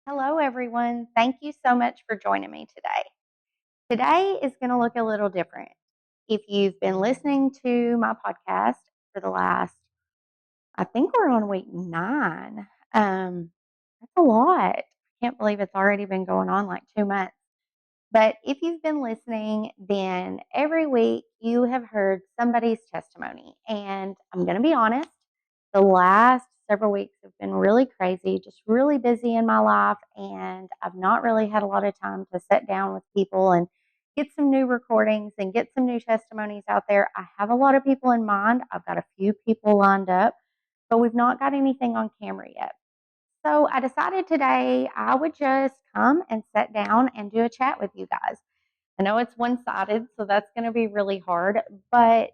Hello, everyone. Thank you so much for joining me today. Today is going to look a little different. If you've been listening to my podcast for the last, I think we're on week 9. That's a lot. I can't believe it's already been going on like 2 months. But if you've been listening, then every week you have heard somebody's testimony. And I'm going to be honest, the last several weeks have been really crazy, just really busy in my life. And I've not really had a lot of time to sit down with people and get some new recordings and get some new testimonies out there. I have a lot of people in mind. I've got a few people lined up, but we've not got anything on camera yet. So I decided today I would just come and sit down and do a chat with you guys. I know it's one sided, so that's going to be really hard, but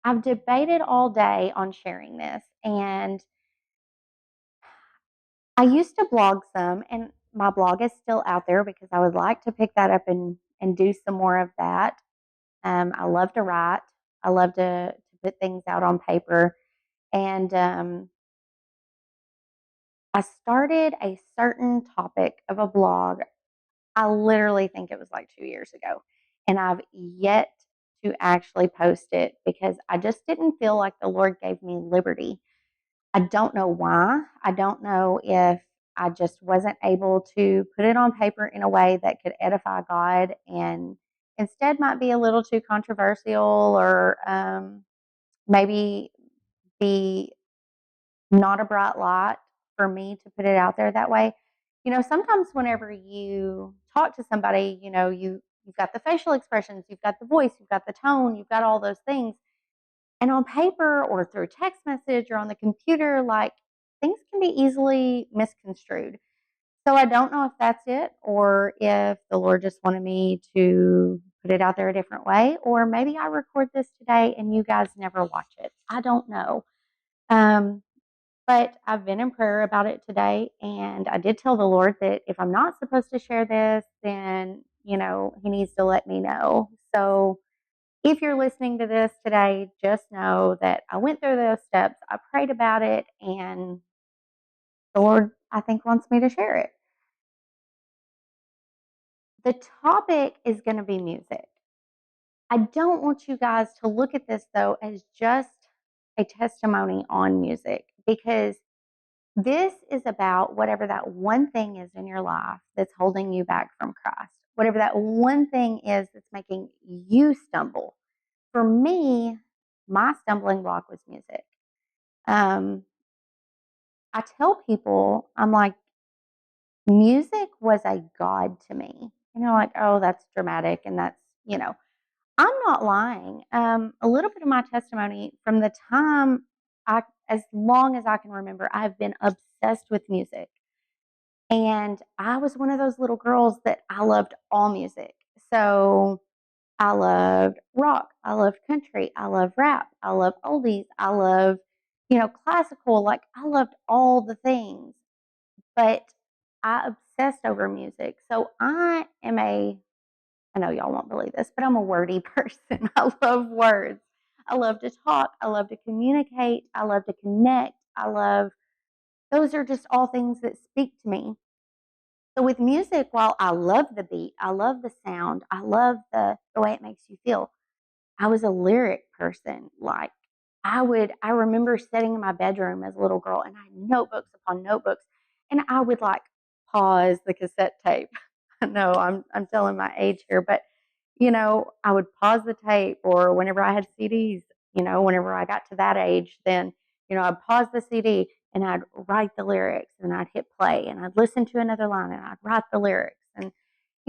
I've debated all day on sharing this. And I used to blog some, and my blog is still out there because I would like to pick that up and do some more of that. I love to write, I love to put things out on paper. And I started a certain topic of a blog. I literally think it was like 2 years ago. And I've yet to actually post it because I just didn't feel like the Lord gave me liberty. I don't know why. I don't know if I just wasn't able to put it on paper in a way that could edify God and instead might be a little too controversial or maybe be not a bright light for me to put it out there that way. Sometimes whenever you talk to somebody, you've got the facial expressions, you've got the voice, you've got the tone, you've got all those things. And on paper or through text message or on the computer, like things can be easily misconstrued. So I don't know if that's it or if the Lord just wanted me to put it out there a different way, or maybe I record this today and you guys never watch it. I don't know. Um, but I've been in prayer about it today, and I did tell the Lord that if I'm not supposed to share this, then, He needs to let me know. So if you're listening to this today, just know that I went through those steps, I prayed about it, and the Lord, I think, wants me to share it. The topic is going to be music. I don't want you guys to look at this, though, as just a testimony on music because this is about whatever that one thing is in your life that's holding you back from Christ, whatever that one thing is that's making you stumble. For me, my stumbling block was music. Um, I tell people, I'm like, music was a God to me. And they're like, oh, that's dramatic. And I'm not lying. A little bit of my testimony from the time as long as I can remember, I've been obsessed with music. And I was one of those little girls that I loved all music. So I loved rock, I loved country, I love rap, I love oldies, I love, classical. Like I loved all the things, but I obsessed over music. So I know y'all won't believe this, but I'm a wordy person. I love words. I love to talk. I love to communicate. I love to connect. Those are just all things that speak to me. So with music, while I love the beat, I love the sound, I love the way it makes you feel, I was a lyric person. Like I remember sitting in my bedroom as a little girl and I had notebooks upon notebooks and I would like pause the cassette tape. No, I'm telling my age here, but I would pause the tape or whenever I had CDs, whenever I got to that age, then, I'd pause the CD and I'd write the lyrics and I'd hit play and I'd listen to another line and I'd write the lyrics. And,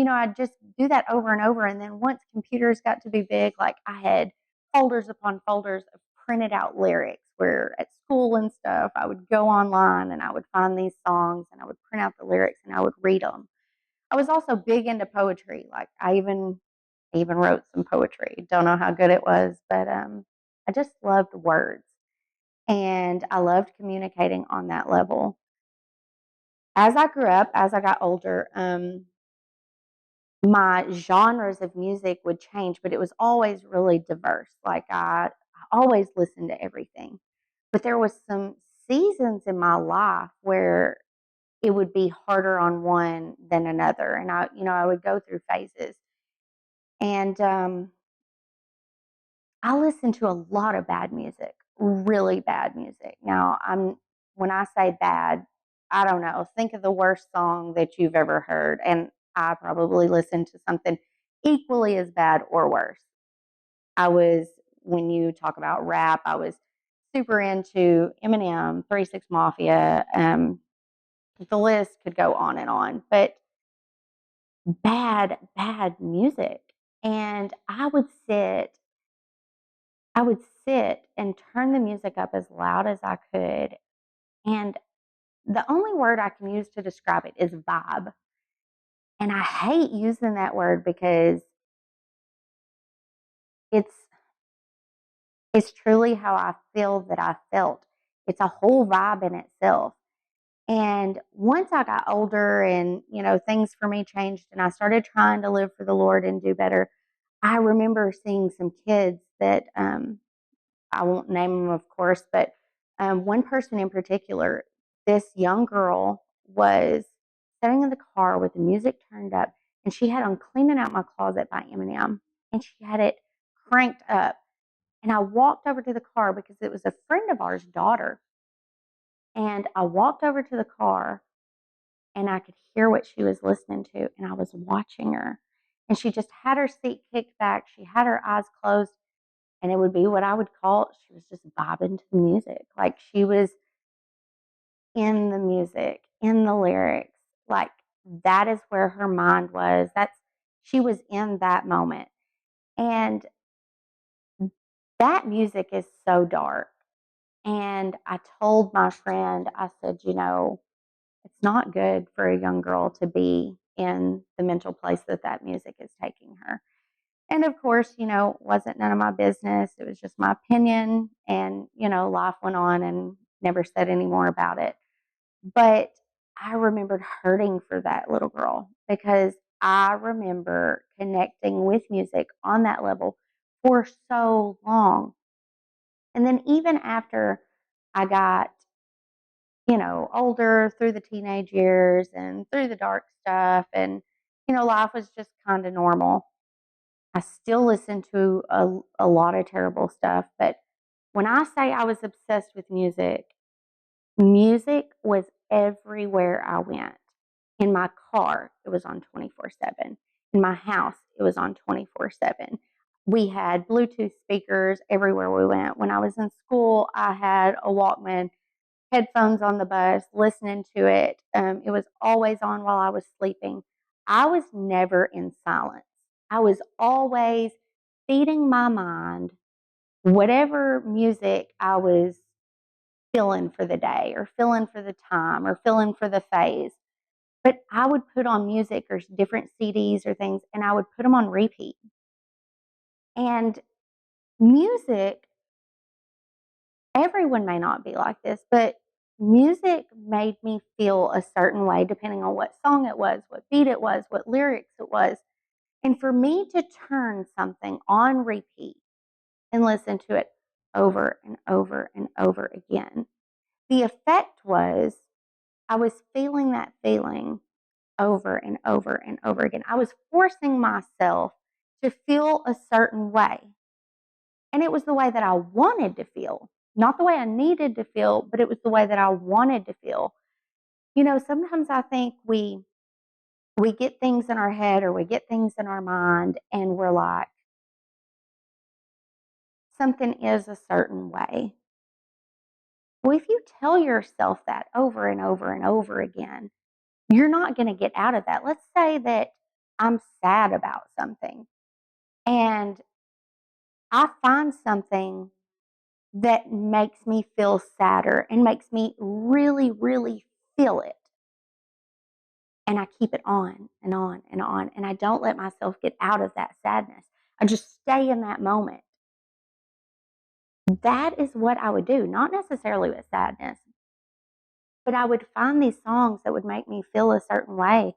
I'd just do that over and over. And then once computers got to be big, like I had folders upon folders of printed out lyrics where at school and stuff, I would go online and I would find these songs and I would print out the lyrics and I would read them. I was also big into poetry. Like I even wrote some poetry. Don't know how good it was, but I just loved words and I loved communicating on that level. As I grew up, as I got older, my genres of music would change, but it was always really diverse. Like I always listened to everything. But there was some seasons in my life where would be harder on one than another. And I would go through phases. And I listen to a lot of bad music, really bad music. Now, when I say bad, I don't know. Think of the worst song that you've ever heard, and I probably listened to something equally as bad or worse. I was When you talk about rap, I was super into Eminem, 3 6 Mafia. The list could go on and on, but bad music. And I would sit and turn the music up as loud as I could. And the only word I can use to describe it is vibe. And I hate using that word because it's it's truly how I feel that I felt. It's a whole vibe in itself. And once I got older and, things for me changed and I started trying to live for the Lord and do better, I remember seeing some kids that I won't name them, of course, but one person in particular, this young girl was sitting in the car with the music turned up, and she had on Cleaning Out My Closet by Eminem, and she had it cranked up. And I walked over to the car because it was a friend of ours' daughter. And I walked over to the car and I could hear what she was listening to, and I was watching her. And she just had her seat kicked back, she had her eyes closed, and it would be what I would call she was just vibing to the music. Like she was in the music, in the lyrics. Like that is where her mind was. She was in that moment. And that music is so dark. And I told my friend, I said, it's not good for a young girl to be in the mental place that music is taking her. And of course, wasn't none of my business. It was just my opinion. And, life went on and never said any more about it. But I remembered hurting for that little girl because I remember connecting with music on that level for so long. And then even after I got, older through the teenage years and through the dark stuff, and, life was just kind of normal. I still listen to a lot of terrible stuff, but when I say I was obsessed with music, music was everywhere I went. In my car, it was on 24/7. In my house, it was on 24/7. We had Bluetooth speakers everywhere we went. When I was in school, I had a Walkman, headphones on the bus, listening to it. It was always on while I was sleeping. I was never in silence. I was always feeding my mind whatever music I was feeling for the day or feeling for the time or feeling for the phase. But I would put on music or different CDs or things, and I would put them on repeat. And music, everyone may not be like this, but music made me feel a certain way depending on what song it was, what beat it was, what lyrics it was. And for me to turn something on repeat and listen to it over and over and over again, the effect was I was feeling that feeling over and over and over again. I was forcing myself to feel a certain way. And it was the way that I wanted to feel, not the way I needed to feel, but it was the way that I wanted to feel. Sometimes I think we get things in our head or we get things in our mind and we're like, something is a certain way. Well, if you tell yourself that over and over and over again, you're not going to get out of that. Let's say that I'm sad about something and I find something that makes me feel sadder and makes me really, really feel it. And I keep it on and on and on. And I don't let myself get out of that sadness. I just stay in that moment. That is what I would do, not necessarily with sadness, but I would find these songs that would make me feel a certain way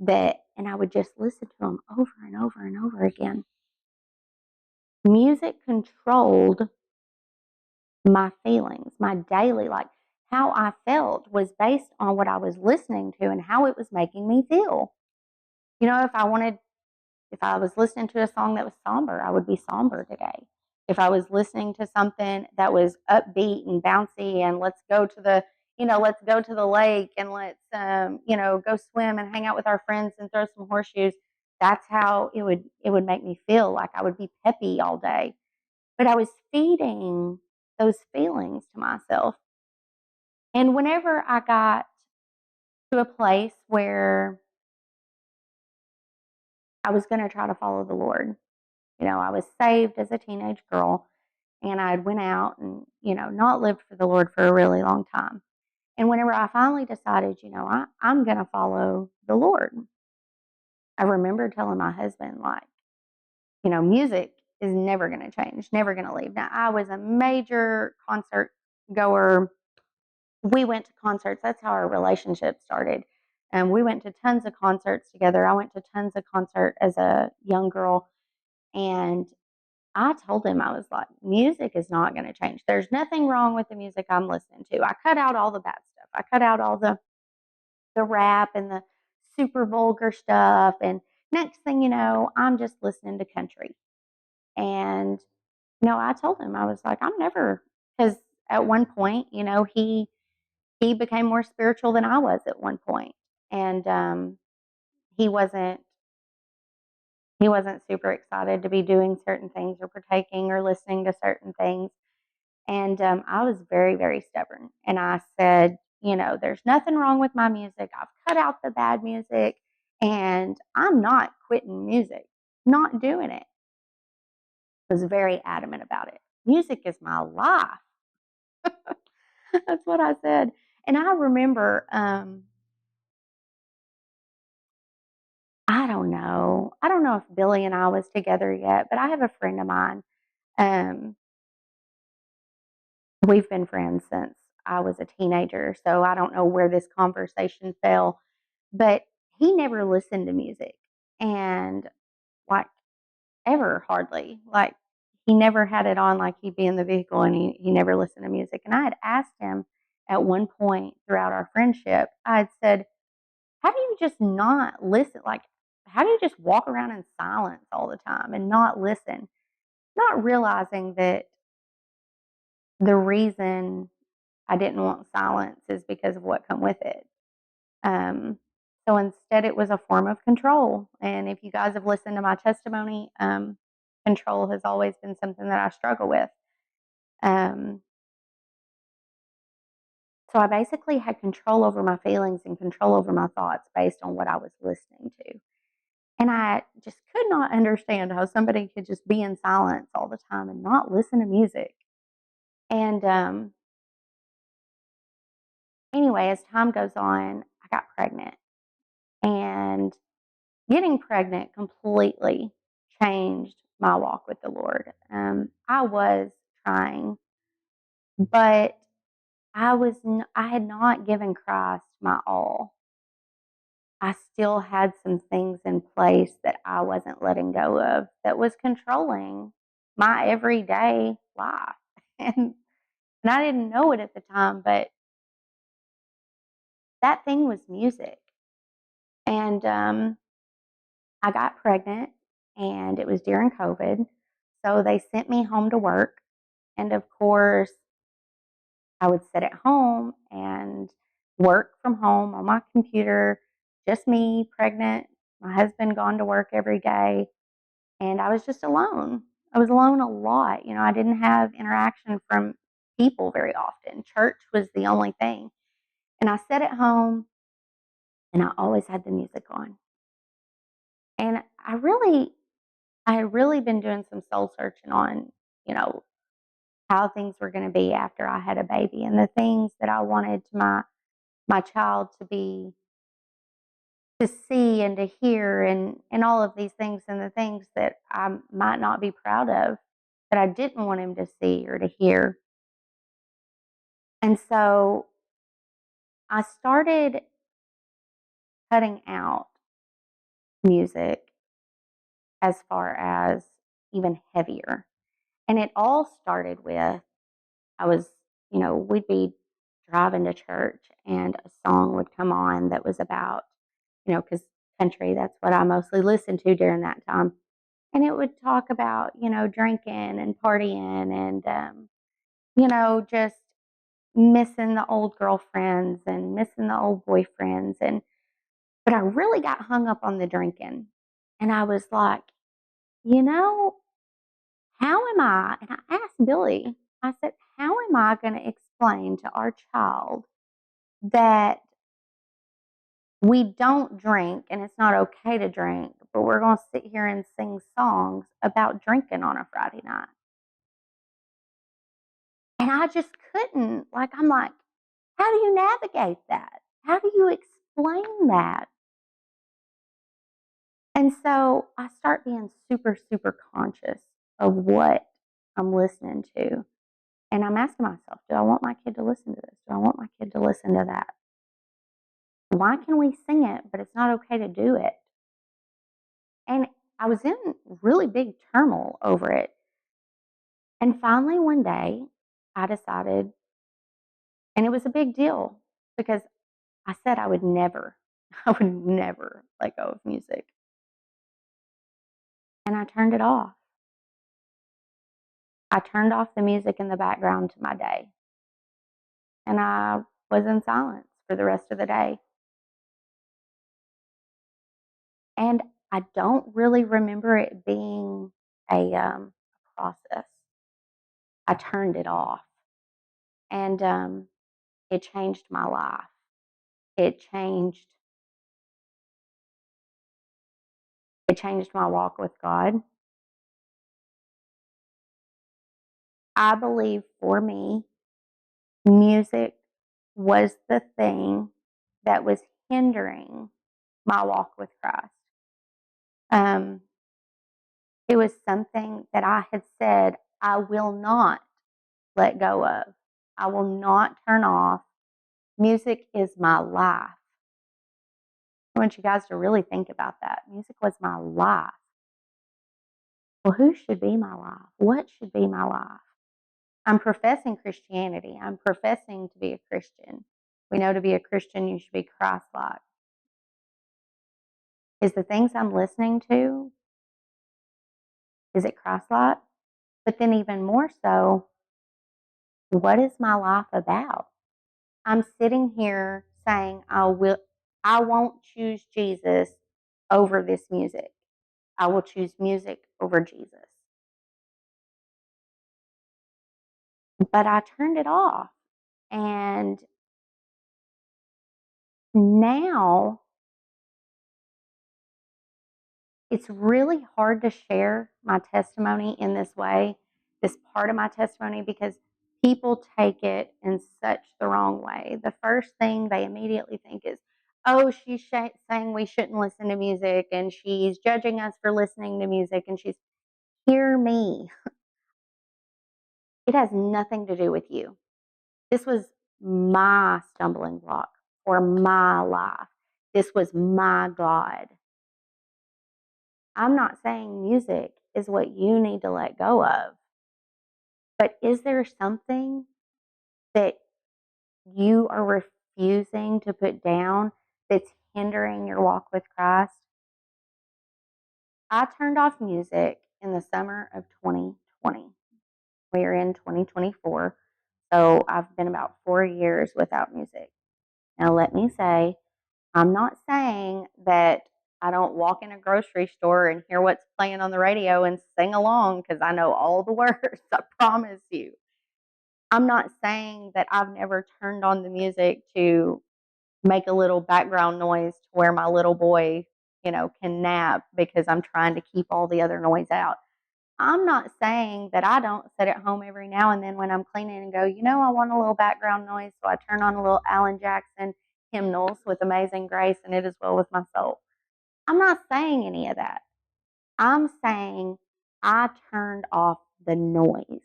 and I would just listen to them over and over and over again. Music controlled my feelings, my daily, like how I felt was based on what I was listening to and how it was making me feel. You know, if I was listening to a song that was somber, I would be somber today. If I was listening to something that was upbeat and bouncy and let's go to the lake and let's go swim and hang out with our friends and throw some horseshoes. That's how it would make me feel like I would be peppy all day. But I was feeding those feelings to myself. And whenever I got to a place where I was going to try to follow the Lord, I was saved as a teenage girl and I'd went out and, not lived for the Lord for a really long time. And whenever I finally decided, I'm going to follow the Lord, I remember telling my husband, like, music is never going to change, never going to leave. Now, I was a major concert goer. We went to concerts. That's how our relationship started. And we went to tons of concerts together. I went to tons of concerts as a young girl. And I told him, I was like, music is not going to change. There's nothing wrong with the music I'm listening to. I cut out all the bad stuff. I cut out all the rap and the super vulgar stuff. And next thing you know, I'm just listening to country. And, I told him, I was like, I'm never, because at one point, he became more spiritual than I was at one point. And he wasn't he wasn't super excited to be doing certain things or partaking or listening to certain things. And I was very, very stubborn. And I said, there's nothing wrong with my music. I've cut out the bad music and I'm not quitting music, not doing it. I was very adamant about it. Music is my life. That's what I said. And I remember, I don't know. I don't know if Billy and I was together yet, but I have a friend of mine. Um, we've been friends since I was a teenager, so I don't know where this conversation fell, but he never listened to music and like ever hardly. Like he never had it on, like he'd be in the vehicle and he never listened to music. And I had asked him at one point throughout our friendship, I had said, how do you just not listen? Like, how do you just walk around in silence all the time and not listen? Not realizing that the reason I didn't want silence is because of what come with it. Um, so instead, it was a form of control. And if you guys have listened to my testimony, control has always been something that I struggle with. Um, so I basically had control over my feelings and control over my thoughts based on what I was listening to. And I just could not understand how somebody could just be in silence all the time and not listen to music. And anyway, as time goes on, I got pregnant. And getting pregnant completely changed my walk with the Lord. I was trying, but I had not given Christ my all. I still had some things in place that I wasn't letting go of that was controlling my everyday life. And I didn't know it at the time, but that thing was music. And I got pregnant and it was during COVID. So they sent me home to work. And of course, I would sit at home and work from home on my computer, just me, pregnant, my husband gone to work every day. And I was just alone. I was alone a lot. I didn't have interaction from people very often. Church was the only thing. And I sat at home and I always had the music on. And I had really been doing some soul searching on, you know, how things were going to be after I had a baby and the things that I wanted my child to see and to hear and all of these things and the things that I might not be proud of that I didn't want him to see or to hear. And so I started cutting out music as far as even heavier. And it all started with I was, we'd be driving to church and a song would come on that was about, because country, that's what I mostly listened to during that time. And it would talk about, drinking and partying and, just missing the old girlfriends and missing the old boyfriends. But I really got hung up on the drinking. And I was like, you know, how am I? And I asked Billy, I said, how am I going to explain to our child that we don't drink and it's not okay to drink, but we're going to sit here and sing songs about drinking on a Friday night? And I just couldn't. I'm like, how do you navigate that? How do you explain that? And so I start being super, super conscious of what I'm listening to. And I'm asking myself, do I want my kid to listen to this? Do I want my kid to listen to that? Why can we sing it, but it's not okay to do it? And I was in really big turmoil over it. And finally, one day, I decided, and it was a big deal because I said I would never let go of music. And I turned it off. I turned off the music in the background to my day. And I was in silence for the rest of the day. And I don't really remember it being a process. I turned it off. And it changed my life. It changed it changed my walk with God. I believe for me, music was the thing that was hindering my walk with Christ. Um, it was something that I had said I will not let go of. I will not turn off. Music is my life. I want you guys to really think about that. Music was my life. Well, who should be my life? What should be my life? I'm professing Christianity. I'm professing to be a Christian. We know to be a Christian, you should be Christ like. Is the things I'm listening to, is it Christ like? But then, even more so, what is my life about? I'm sitting here saying, I won't choose Jesus over this music. I will choose music over Jesus. But I turned it off. And now it's really hard to share my testimony in this way, this part of my testimony, because people take it in such the wrong way. The first thing they immediately think is, oh, she's saying we shouldn't listen to music and she's judging us for listening to music and she's, hear me. It has nothing to do with you. This was my stumbling block for my life. This was my God. I'm not saying music is what you need to let go of, but is there something that you are refusing to put down that's hindering your walk with Christ? I turned off music in the summer of 2020. We are in 2024, so I've been about 4 years without music. Now, let me say, I'm not saying that I don't walk in a grocery store and hear what's playing on the radio and sing along because I know all the words. I promise you. I'm not saying that I've never turned on the music to make a little background noise to where my little boy, can nap because I'm trying to keep all the other noise out. I'm not saying that I don't sit at home every now and then when I'm cleaning and go, I want a little background noise. So I turn on a little Alan Jackson hymnals with Amazing Grace and It Is Well With My Soul. I'm not saying any of that. I'm saying I turned off the noise.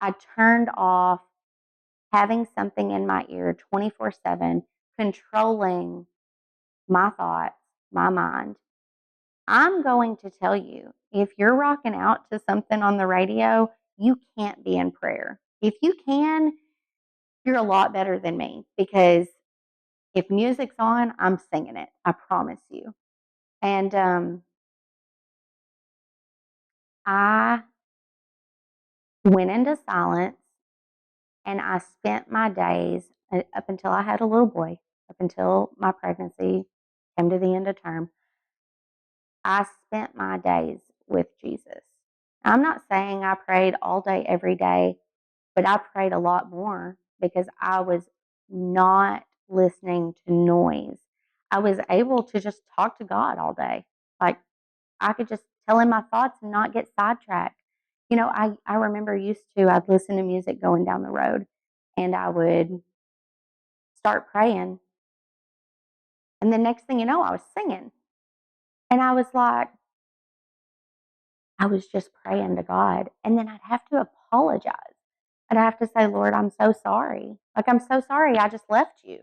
I turned off having something in my ear 24/7, controlling my thoughts, my mind. I'm going to tell you, if you're rocking out to something on the radio, you can't be in prayer. If you can, You're a lot better than me because if music's on, I'm singing it. I promise you. And I went into silence and I spent my days up until I had a little boy, up until my pregnancy came to the end of term. I spent my days with Jesus. I'm not saying I prayed all day, every day, but I prayed a lot more because I was not listening to noise. I was able to just talk to God all day. Like I could just tell him my thoughts and not get sidetracked. I remember I'd listen to music going down the road and I would start praying. And the next thing you know, I was singing. And I was like, I was just praying to God. And then I'd have to apologize. I'd have to say, Lord, I'm so sorry. Like, I'm so sorry. I just left you.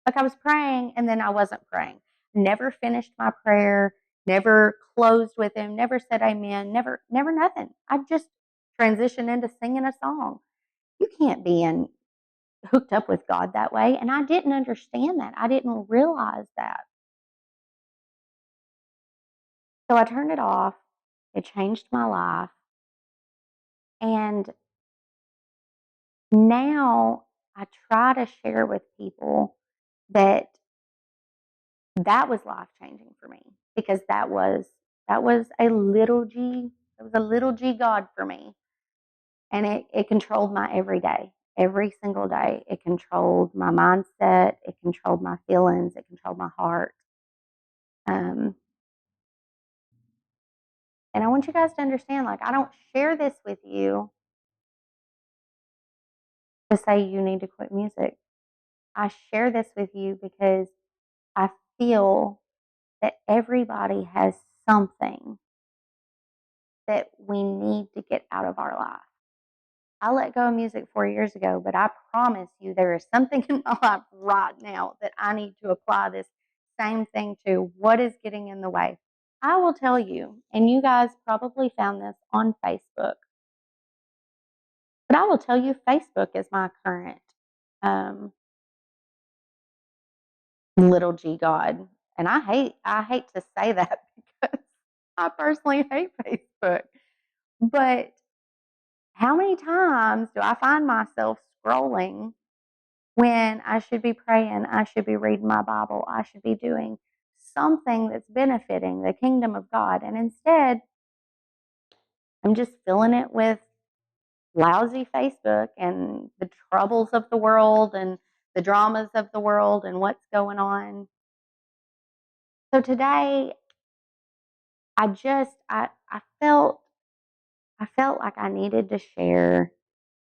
Like, I was praying and then I wasn't praying. Never finished my prayer, never closed with him, never said amen, never nothing. I just transitioned into singing a song. You can't be hooked up with God that way. And I didn't understand that. I didn't realize that. So I turned it off. It changed my life. And now I try to share with people that that was life changing for me because that was a little g it was a little g God for me, and it controlled my everyday, every single day. It controlled my mindset, it controlled my feelings, it controlled my heart. um, and I want you guys to understand, like, I don't share this with you to say you need to quit music. I share this with you because I feel that everybody has something that we need to get out of our life. I let go of music 4 years ago, but I promise you there is something in my life right now that I need to apply this same thing to. What is getting in the way? I will tell you, and you guys probably found this on Facebook, but I will tell you Facebook is my current um, little g God. And I hate to say that because I personally hate Facebook. But how many times do I find myself scrolling when I should be praying, I should be reading my Bible, I should be doing something that's benefiting the kingdom of God? And instead, I'm just filling it with lousy Facebook and the troubles of the world and the dramas of the world and what's going on. So today, I felt like I needed to share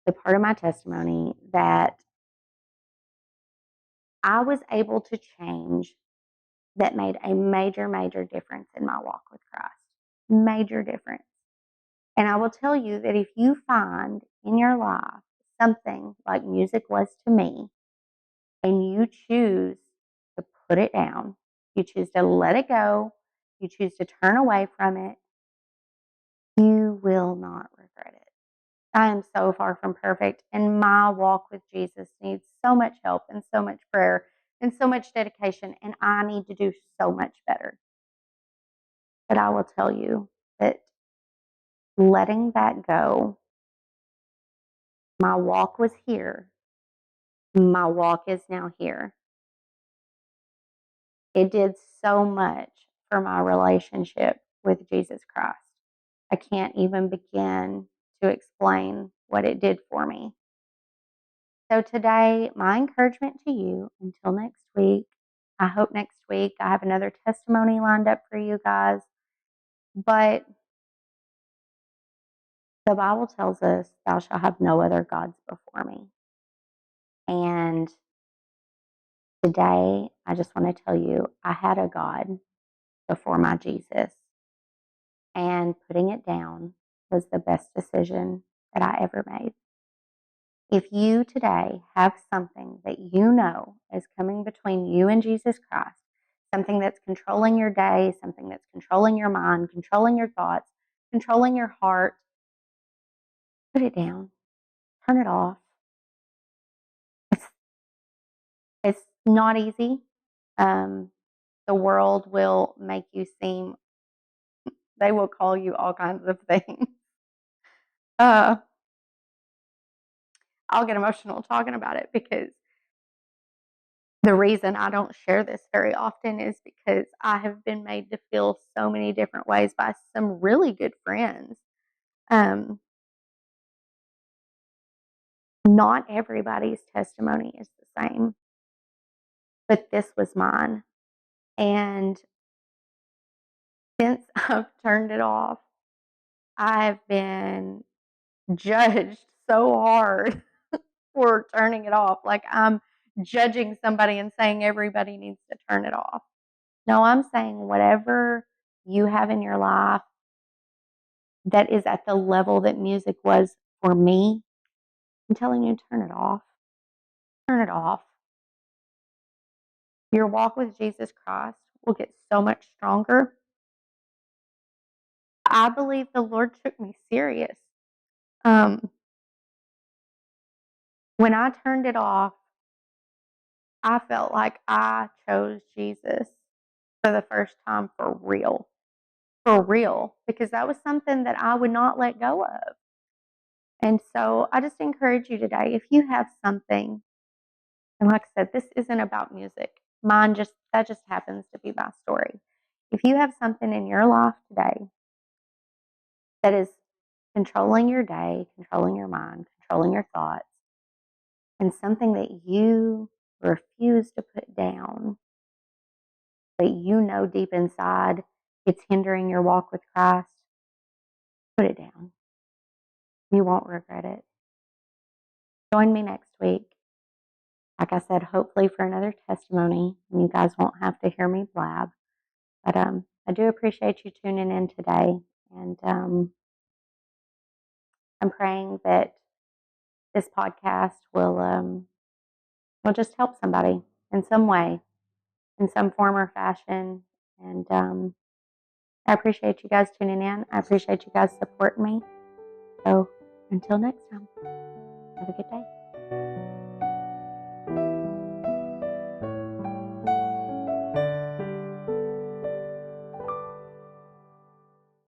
the part of my testimony that I was able to change, that made a major, major difference in my walk with Christ. Major difference. And I will tell you that if you find in your life something like music was to me, and you choose to put it down, you choose to let it go, you choose to turn away from it, you will not regret it. I am so far from perfect, and my walk with Jesus needs so much help and so much prayer and so much dedication, and I need to do so much better. But I will tell you that letting that go, my walk was here, my walk is now here. It did so much for my relationship with Jesus Christ. I can't even begin to explain what it did for me. So today, my encouragement to you until next week, I hope next week I have another testimony lined up for you guys. But the Bible tells us, thou shalt have no other gods before me. And today, I just want to tell you, I had a God before my Jesus, and putting it down was the best decision that I ever made. If you today have something that you know is coming between you and Jesus Christ, something that's controlling your day, something that's controlling your mind, controlling your thoughts, controlling your heart, put it down, turn it off, Not easy. Um, the world will make you seem, they will call you all kinds of things. Uh, I'll get emotional talking about it because the reason I don't share this very often is because I have been made to feel so many different ways by some really good friends. Um, not everybody's testimony is the same, but this was mine. And since I've turned it off, I've been judged so hard for turning it off. Like I'm judging somebody and saying everybody needs to turn it off. No, I'm saying whatever you have in your life that is at the level that music was for me, I'm telling you, turn it off. Turn it off. Your walk with Jesus Christ will get so much stronger. I believe the Lord took me serious. Um, when I turned it off, I felt like I chose Jesus for the first time for real, because that was something that I would not let go of. And so I just encourage you today, if you have something, and like I said, this isn't about music. That just happens to be my story. If you have something in your life today that is controlling your day, controlling your mind, controlling your thoughts, and something that you refuse to put down, that you know deep inside it's hindering your walk with Christ, put it down. You won't regret it. Join me next week. Like I said, hopefully for another testimony, and you guys won't have to hear me blab. But I do appreciate you tuning in today, and I'm praying that this podcast will just help somebody in some way, in some form or fashion. And I appreciate you guys tuning in. I appreciate you guys supporting me. So until next time, have a good day.